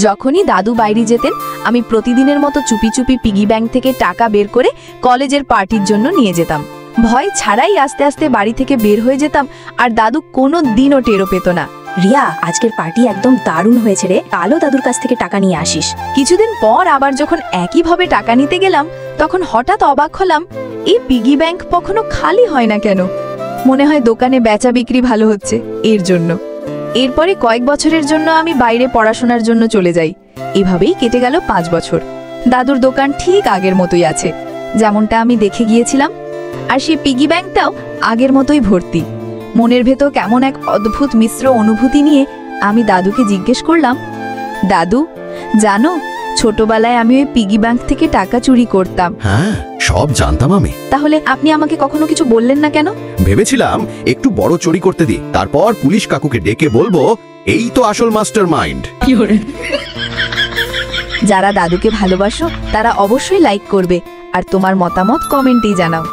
যখনই দাদু বাইরে যেতেন আমি প্রতিদিনের মতো চুপি চুপি পিগি ব্যাংক থেকে টাকা বের করে কলেজের পার্টির জন্য নিয়ে যেতাম। ভয় ছাড়াই আস্তে আস্তে বাড়ি থেকে বের হয়ে যেতাম, আর দাদু কোনো দিনও টেরও পেত না। রিয়া, আজকের পার্টি একদম দারুণ হয়েছে রে, কালও দাদুর কাছ থেকে টাকা নিয়ে আসিস। কিছুদিন পর আবার যখন একইভাবে টাকা নিতে গেলাম তখন হঠাৎ অবাক হলাম, এই পিগি ব্যাংক কখনো খালি হয় না কেন? মনে হয় দোকানে বেচা বিক্রি ভালো হচ্ছে এর জন্য। এরপরে কয়েক বছরের জন্য আমি বাইরে পড়াশোনার জন্য চলে যাই। এভাবেই কেটে গেল 5 বছর। দাদুর দোকান ঠিক আগের মতোই আছে, যেমনটা আমি দেখে গিয়েছিলাম, আর সেই পিগি ব্যাংকটাও আগের মতোই ভর্তি। মনের ভেতর কেমন এক অদ্ভুত মিশ্র অনুভূতি নিয়ে আমি দাদুকে জিজ্ঞেস করলাম, দাদু জানো, ছোটবেলায় আমি ওই পিগি ব্যাংক থেকে টাকা চুরি করতাম। হ্যাঁ, সব জানতাম আমি। তাহলে আপনি আমাকে কখনো কিছু বললেন না কেন? ভেবেছিলাম একটু বড় চুরি করতে দিই, তারপর পুলিশ কাকুকে ডেকে বলবো এই তো আসল মাস্টার মাইন্ড। যারা দাদুকে ভালোবাসো তারা অবশ্যই লাইক করবে, আর তোমার মতামত কমেন্টেই জানাও।